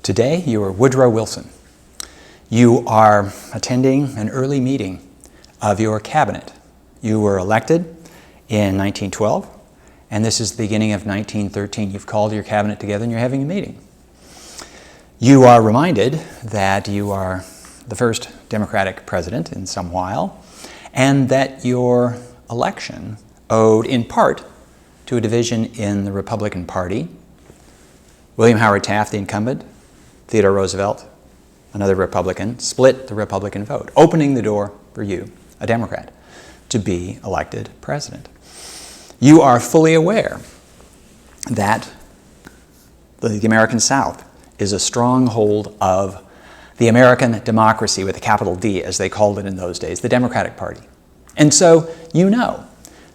Today, you are Woodrow Wilson. You are attending an early meeting of your cabinet. You were elected in 1912, and this is the beginning of 1913. You've called your cabinet together and you're having a meeting. You are reminded that you are the first Democratic president in some while, and that your election owed in part to a division in the Republican Party. William Howard Taft, the incumbent, Theodore Roosevelt, another Republican, split the Republican vote, opening the door for you, a Democrat, to be elected president. You are fully aware that the American South is a stronghold of the American democracy, with a capital D, as they called it in those days, the Democratic Party. And so you know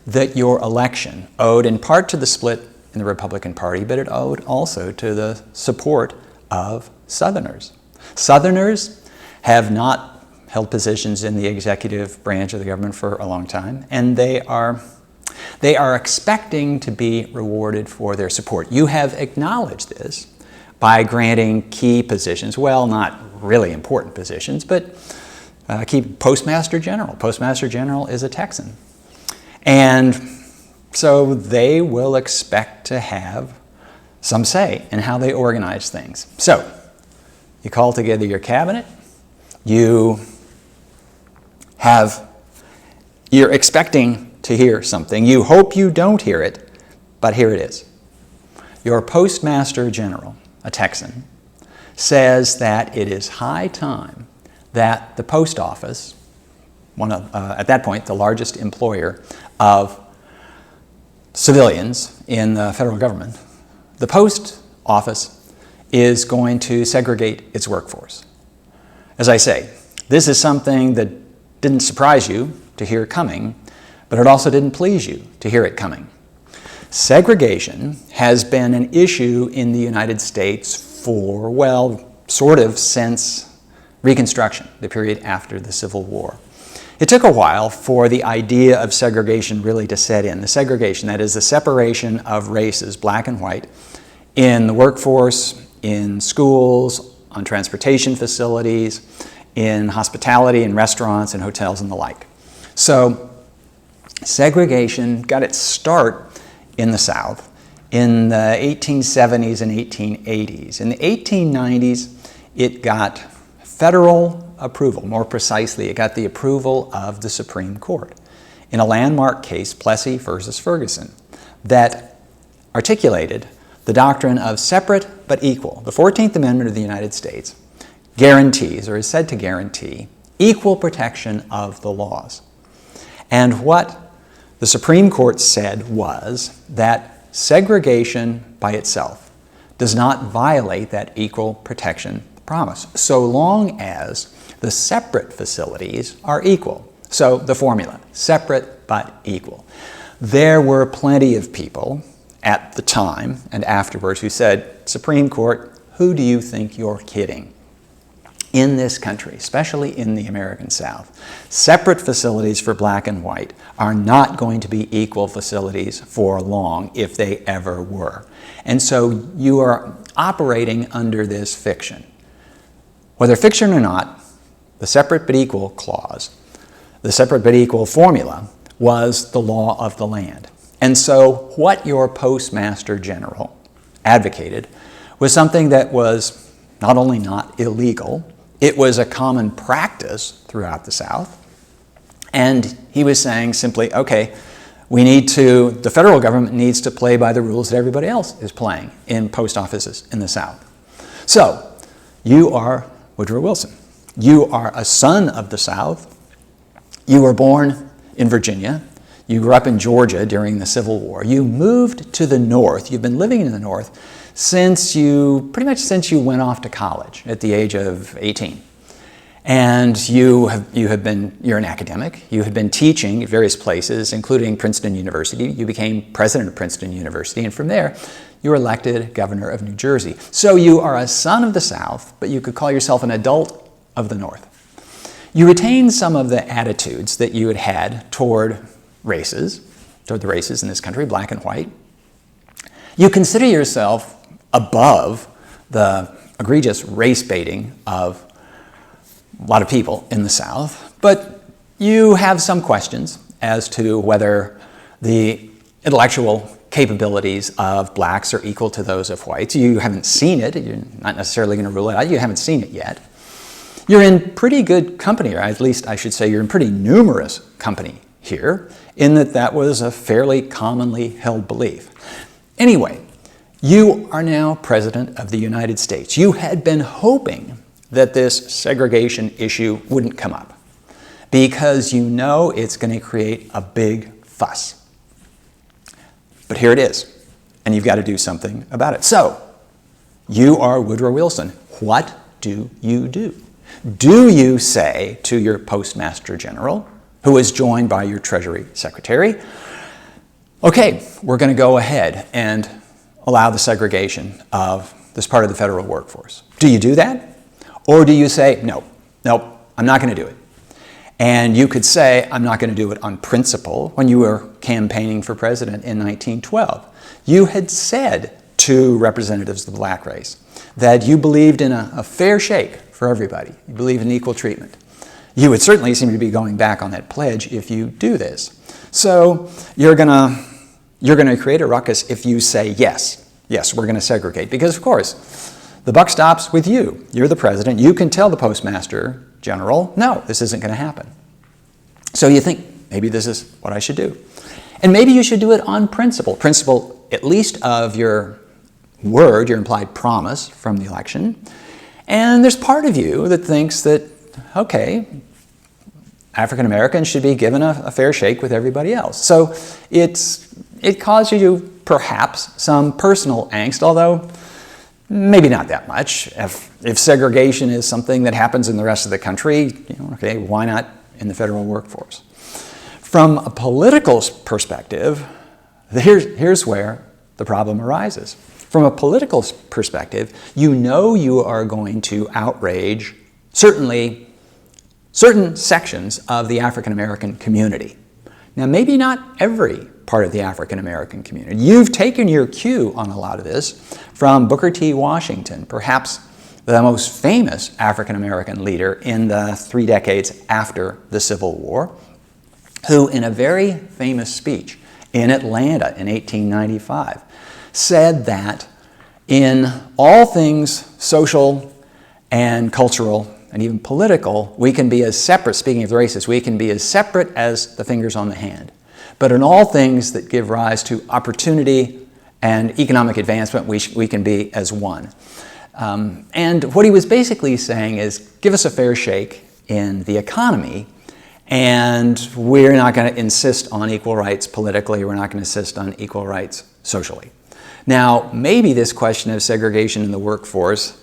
that your election owed in part to the split in the Republican Party, but it owed also to the support of Southerners. Southerners have not held positions in the executive branch of the government for a long time, and they are expecting to be rewarded for their support. You have acknowledged this by granting key positions, well, not really important positions, but key Postmaster General. Postmaster General is a Texan. And so they will expect to have some say in how they organize things. So you call together your cabinet, you're expecting to hear something. You hope you don't hear it, but here it is. Your Postmaster General, a Texan, says that it is high time that the post office, at that point the largest employer of civilians in the federal government, the post office is going to segregate its workforce. As I say, this is something that didn't surprise you to hear coming, but it also didn't please you to hear it coming. Segregation has been an issue in the United States for, well, sort of since Reconstruction, the period after the Civil War. It took a while for the idea of segregation really to set in. The segregation, that is the separation of races, black and white, in the workforce, in schools, on transportation facilities, in hospitality, in restaurants and hotels and the like. So segregation got its start in the South in the 1870s and 1880s. In the 1890s, it got federal approval. More precisely, it got the approval of the Supreme Court in a landmark case, Plessy versus Ferguson, that articulated the doctrine of separate but equal. The 14th Amendment of the United States guarantees, or is said to guarantee, equal protection of the laws. And what the Supreme Court said was that segregation by itself does not violate that equal protection promise, so long as the separate facilities are equal. So the formula, separate but equal. There were plenty of people at the time and afterwards who said, Supreme Court, who do you think you're kidding? In this country, especially in the American South, separate facilities for black and white are not going to be equal facilities for long, if they ever were. And so you are operating under this fiction. Whether fiction or not, the separate but equal clause, the separate but equal formula, was the law of the land. And so what your Postmaster General advocated was something that was not only not illegal, it was a common practice throughout the South. And he was saying simply, okay, the federal government needs to play by the rules that everybody else is playing in post offices in the South. So you are Woodrow Wilson. You are a son of the South. You were born in Virginia. You grew up in Georgia during the Civil War. You moved to the North. You've been living in the North pretty much since you went off to college at the age of 18. And you're an academic. You had been teaching at various places, including Princeton University. You became president of Princeton University, and from there, you were elected governor of New Jersey. So you are a son of the South, but you could call yourself an adult of the North. You retain some of the attitudes that you had had toward the races in this country, black and white. You consider yourself above the egregious race baiting of a lot of people in the South, but you have some questions as to whether the intellectual capabilities of blacks are equal to those of whites. You haven't seen it. You're not necessarily going to rule it out. You haven't seen it yet. You're in pretty good company, or at least I should say you're in pretty numerous company here, in that that was a fairly commonly held belief. Anyway, you are now President of the United States. You had been hoping that this segregation issue wouldn't come up because you know it's going to create a big fuss. But here it is, and you've got to do something about it. So, you are Woodrow Wilson. What do you do? Do you say to your Postmaster General, who is joined by your Treasury Secretary, okay, we're going to go ahead and allow the segregation of this part of the federal workforce? Do you do that? Or do you say, no, I'm not going to do it? And you could say, I'm not going to do it on principle. When you were campaigning for president in 1912, you had said to representatives of the black race that you believed in a fair shake for everybody. You believe in equal treatment. You would certainly seem to be going back on that pledge if you do this. So you're going to create a ruckus if you say yes, we're going to segregate. Because of course, the buck stops with you. You're the president. You can tell the Postmaster General, no, this isn't going to happen. So you think, maybe this is what I should do. And maybe you should do it on principle. Principle, at least of your word, your implied promise from the election. And there's part of you that thinks that, okay, African Americans should be given a fair shake with everybody else. So it causes you perhaps some personal angst, although maybe not that much. If segregation is something that happens in the rest of the country, okay, why not in the federal workforce? From a political perspective, here's where the problem arises. From a political perspective, you know you are going to outrage certain sections of the African American community. Now, maybe not every part of the African American community. You've taken your cue on a lot of this from Booker T. Washington, perhaps the most famous African American leader in the 3 decades after the Civil War, who in a very famous speech in Atlanta in 1895 said that in all things social and cultural and even political, we can be as separate, speaking of the races, we can be as separate as the fingers on the hand. But in all things that give rise to opportunity and economic advancement, we can be as one. And what he was basically saying is, give us a fair shake in the economy, and we're not going to insist on equal rights politically, we're not going to insist on equal rights socially. Now, maybe this question of segregation in the workforce,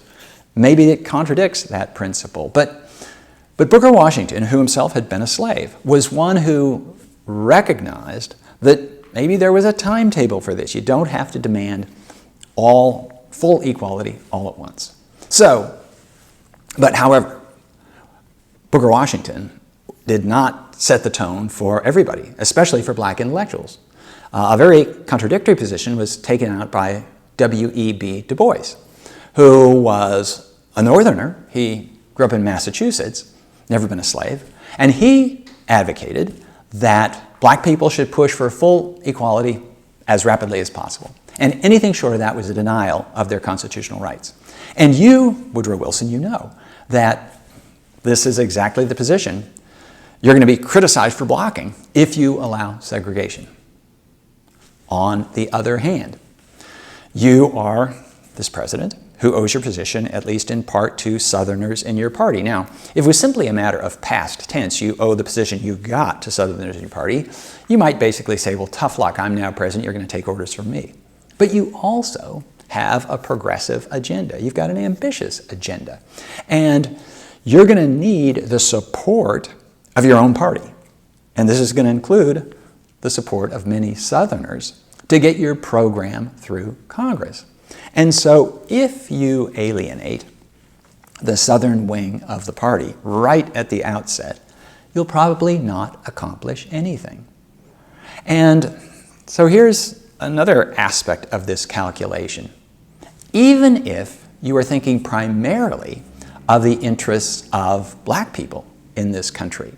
maybe it contradicts that principle, but Booker Washington, who himself had been a slave, was one who recognized that maybe there was a timetable for this. You don't have to demand full equality all at once. However, Booker Washington did not set the tone for everybody, especially for black intellectuals. A very contradictory position was taken out by W.E.B. Du Bois, who was a Northerner. He grew up in Massachusetts, never been a slave, and he advocated that black people should push for full equality as rapidly as possible. And anything short of that was a denial of their constitutional rights. And you, Woodrow Wilson, you know that this is exactly the position. You're going to be criticized for blocking if you allow segregation. On the other hand, you are this president who owes your position, at least in part, to Southerners in your party. Now, if it was simply a matter of past tense, you owe the position you got to Southerners in your party, you might basically say, well, tough luck, I'm now president, you're going to take orders from me. But you also have a progressive agenda. You've got an ambitious agenda. And you're going to need the support of your own party. And this is going to include the support of many Southerners to get your program through Congress. And so if you alienate the Southern wing of the party right at the outset, you'll probably not accomplish anything. And so here's another aspect of this calculation. Even if you are thinking primarily of the interests of black people in this country.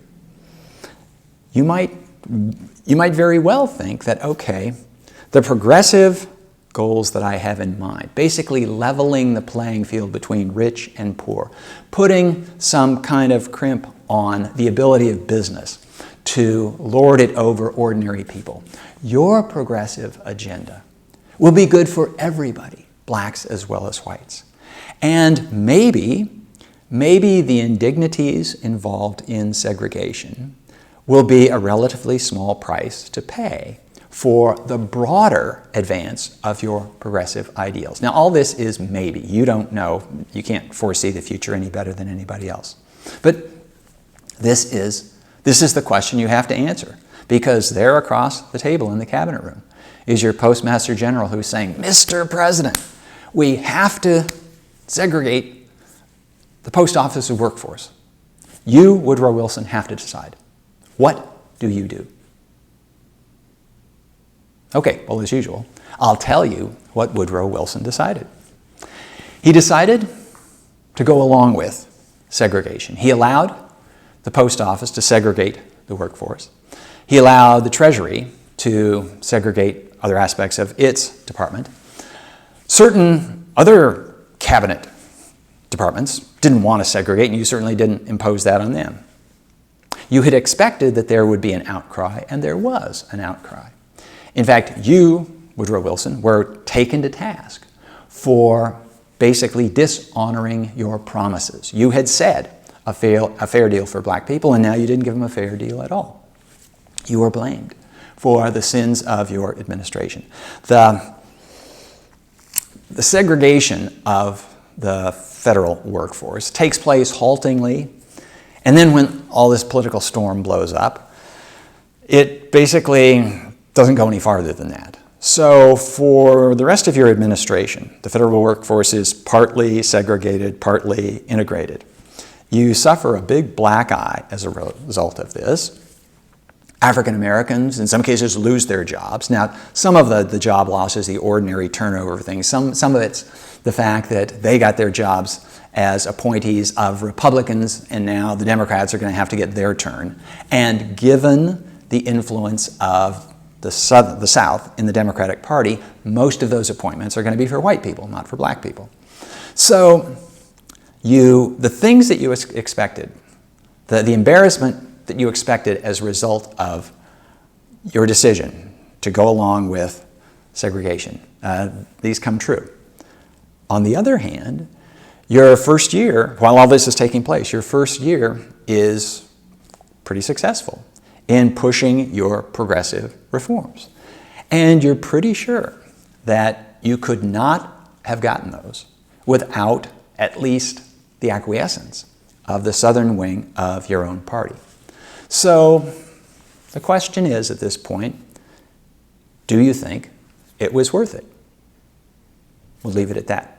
You might very well think that, okay, the progressive goals that I have in mind, basically leveling the playing field between rich and poor, putting some kind of crimp on the ability of business to lord it over ordinary people. Your progressive agenda will be good for everybody, blacks as well as whites. And maybe the indignities involved in segregation will be a relatively small price to pay for the broader advance of your progressive ideals. Now, all this is maybe. You don't know. You can't foresee the future any better than anybody else. But this is the question you have to answer, because there across the table in the cabinet room is your postmaster general who's saying, Mr. President, we have to segregate the post office and workforce. You, Woodrow Wilson, have to decide. What do you do? Okay, well, as usual, I'll tell you what Woodrow Wilson decided. He decided to go along with segregation. He allowed the post office to segregate the workforce. He allowed the Treasury to segregate other aspects of its department. Certain other cabinet departments didn't want to segregate, and you certainly didn't impose that on them. You had expected that there would be an outcry, and there was an outcry. In fact, you, Woodrow Wilson, were taken to task for basically dishonoring your promises. You had said a fair deal for black people, and now you didn't give them a fair deal at all. You were blamed for the sins of your administration. The segregation of the federal workforce takes place haltingly, and then when all this political storm blows up, it basically doesn't go any farther than that. So for the rest of your administration, the federal workforce is partly segregated, partly integrated. You suffer a big black eye as a result of this. African Americans, in some cases, lose their jobs. Now, some of the job loss is the ordinary turnover thing. Some of it's the fact that they got their jobs as appointees of Republicans, and now the Democrats are going to have to get their turn. And given the influence of the South in the Democratic Party, most of those appointments are going to be for white people, not for black people. So the things that you expected, the embarrassment that you expected as a result of your decision to go along with segregation, these come true. On the other hand, your first year, while all this is taking place, your first year is pretty successful in pushing your progressive reforms. And you're pretty sure that you could not have gotten those without at least the acquiescence of the southern wing of your own party. So the question is at this point, do you think it was worth it? We'll leave it at that.